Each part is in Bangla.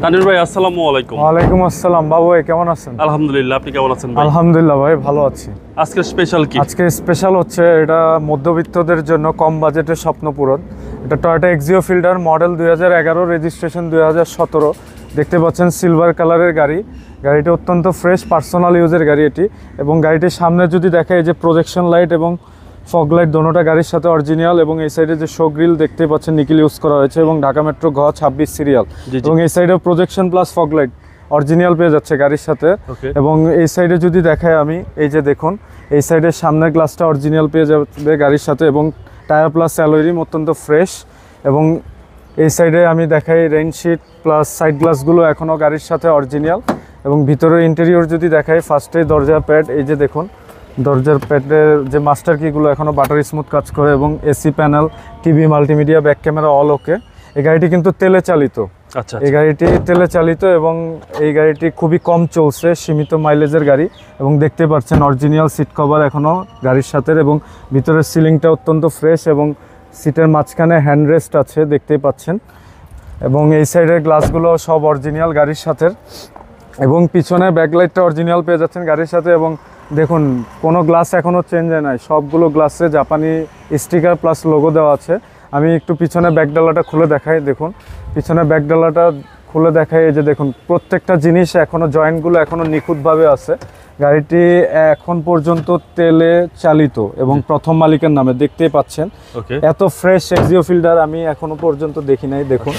তানভীর ভাই আসসালামু আলাইকুম। ওয়ালাইকুম আসসালাম। বাবু ভাই কেমন আছেন? আলহামদুলিল্লাহ, আপনি কেমন আছেন ভাই? আলহামদুলিল্লাহ ভাই ভালো আছি। আজকে স্পেশাল কি? আজকে স্পেশাল হচ্ছে এটা মধ্যবিত্তদের জন্য কম বাজেটের স্বপ্ন পূরণ। এটা Toyota Axio fielder model 2011, registration 2017। দেখতে পাচ্ছেন সিলভার কালারের গাড়ি। গাড়িটি অত্যন্ত ফ্রেশ পার্সোনাল ইউজের গাড়ি এটি। এবং গাড়িটির সামনে যদি দেখে এই যে প্রজেকশন লাইট এবং ফগ লাইট দোনোটা গাড়ির সাথে অরিজিনাল, এবং এই সাইডে যে শো গ্রিল দেখতে পাচ্ছেন নিকেল ইউজ করা হয়েছে এবং ঢাকা মেট্রো ঘ 26 সিরিয়াল। এবং এই সাইডে projection plus fog light original পেয়ে যাচ্ছে গাড়ির সাথে। এবং এই সাইডে যদি দেখায় আমি এই যে দেখুন এই সাইডের সামনের গ্লাসটা অরিজিনাল পেয়ে যাবে গাড়ির সাথে, এবং টায়ার প্লাস অ্যালয় রিম অত্যন্ত ফ্রেশ। এবং এই সাইডে আমি দেখাই রেইনশিট প্লাস সাইড গ্লাসগুলো এখনও গাড়ির সাথে অরিজিনাল। এবং ভিতরের ইন্টেরিয়র যদি দেখাই ফার্স্টে দরজার প্যাড, এই যে দেখুন দরজার প্যাডের যে মাস্টার কিগুলো এখনও বাটার স্মুথ কাজ করে, এবং AC panel, TV, multimedia, back camera all ওকে। এই গাড়িটি কিন্তু তেলে চালিত। আচ্ছা, এই গাড়িটি তেলে চালিত এবং এই গাড়িটি খুবই কম চলছে, সীমিত মাইলেজের গাড়ি। এবং দেখতে পাচ্ছেন অরিজিনাল সিট কভার এখনও গাড়ির সাথে, এবং ভিতরের সিলিংটা অত্যন্ত ফ্রেশ, এবং সিটের মাঝখানে হ্যান্ড রেস্ট আছে দেখতেই পাচ্ছেন। এবং এই সাইডের গ্লাসগুলো সব অরিজিনাল গাড়ির সাথে, এবং পিছনে ব্যাকলাইটটা অরিজিনাল পেয়ে যাচ্ছেন গাড়ির সাথে। এবং দেখুন কোনো গ্লাস এখনও চেঞ্জ হয় নাই, সবগুলো গ্লাসে জাপানি স্টিকার প্লাস লোগো দেওয়া আছে। আমি একটু পিছনে ব্যাকডালাটা খুলে দেখাই। দেখুন পিছনে ব্যাকডালাটা খুলে দেখাই, এই যে দেখুন প্রত্যেকটা জিনিস এখনও জয়েন্টগুলো এখনও নিখুঁতভাবে আছে। গাড়িটি এখন পর্যন্ত তেলে চালিত এবং প্রথম মালিকের নামে, দেখতেই পাচ্ছেন। এত ফ্রেশ এক্সিও ফিল্ডার আমি এখনো পর্যন্ত দেখি নাই। দেখুন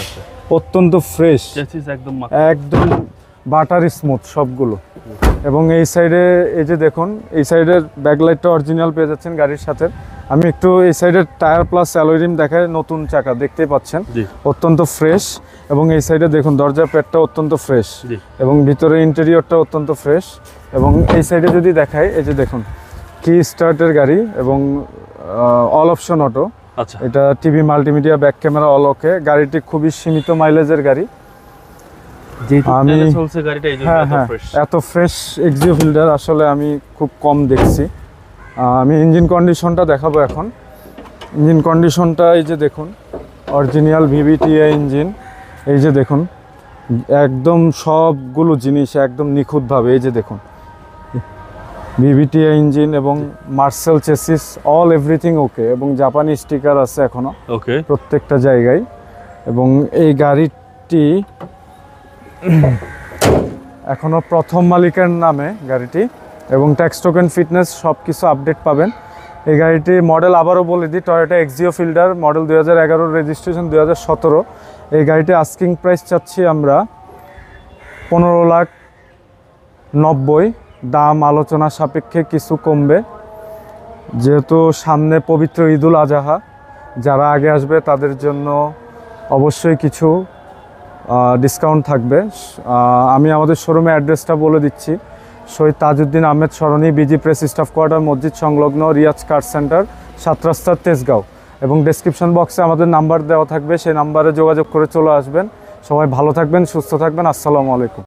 অত্যন্ত ফ্রেশ, একদম বাটার স্মুথ সবগুলো। এবং এই সাইডে এই যে দেখুন এই সাইডের ব্যাকলাইটটা অরিজিনাল পেয়ে যাচ্ছেন গাড়ির সাথে। আমি একটু এই সাইডের টায়ার প্লাস অ্যালয় রিম দেখাই, নতুন চাকা দেখতেই পাচ্ছেন অত্যন্ত ফ্রেশ। এবং এই সাইডে দেখুন দরজার প্যাডটা অত্যন্ত ফ্রেশ, এবং ভিতরে ইন্টেরিয়রটা অত্যন্ত ফ্রেশ। এবং এই সাইডে যদি দেখাই এই যে দেখুন কি স্টার্টের গাড়ি এবং অল অপশন অটো। আচ্ছা, এটা TV, multimedia, back camera all ওকে। গাড়িটি খুবই সীমিত মাইলেজের গাড়ি। আমি এত ফ্রেশ এক্সিও ফিল্ডার আসলে আমি খুব কম দেখছি। আমি ইঞ্জিন কন্ডিশনটা দেখাবো এখন। ইঞ্জিন কন্ডিশনটা এই যে দেখুন অরিজিনাল ভিভিটিআই ইঞ্জিন। এই যে দেখুন একদম সবগুলো জিনিস একদম নিখুঁতভাবে, এই যে দেখুন ভিভিটিআই ইঞ্জিন এবং Marcel chassis all everything okay. এবং জাপানি স্টিকার আছে এখনো প্রত্যেকটা জায়গায়। এবং এই গাড়িটি এখনো প্রথম মালিকের নামে গাড়িটি, এবং ট্যাক্স টোকেন ফিটনেস সব কিছু আপডেট পাবেন। এই গাড়িটি মডেল আবারও বলে দিই, Toyota Axio fielder model 2011, registration 2017। এই গাড়িটি আস্কিং প্রাইস চাচ্ছি আমরা 15,90,000। দাম আলোচনা সাপেক্ষে কিছু কমবে, যেহেতু সামনে পবিত্র ঈদুল আজহা। যারা আগে আসবে তাদের জন্য অবশ্যই কিছু ডিসকাউন্ট থাকবে। আমি আমাদের শোরুমের অ্যাড্রেসটা বলে দিচ্ছি। শহীদ তাজউদ্দিন আহমেদ সরণি, বিজি প্রেস স্টাফ কোয়ার্টার, মসজিদ সংলগ্ন, রিয়াজ কার সেন্টার, 7 রাস্তার তেজগাঁও। এবং ডেসক্রিপশন বক্সে আমাদের নাম্বার দেওয়া থাকবে, সেই নাম্বারে যোগাযোগ করে চলে আসবেন। সবাই ভালো থাকবেন, সুস্থ থাকবেন। আসসালামু আলাইকুম।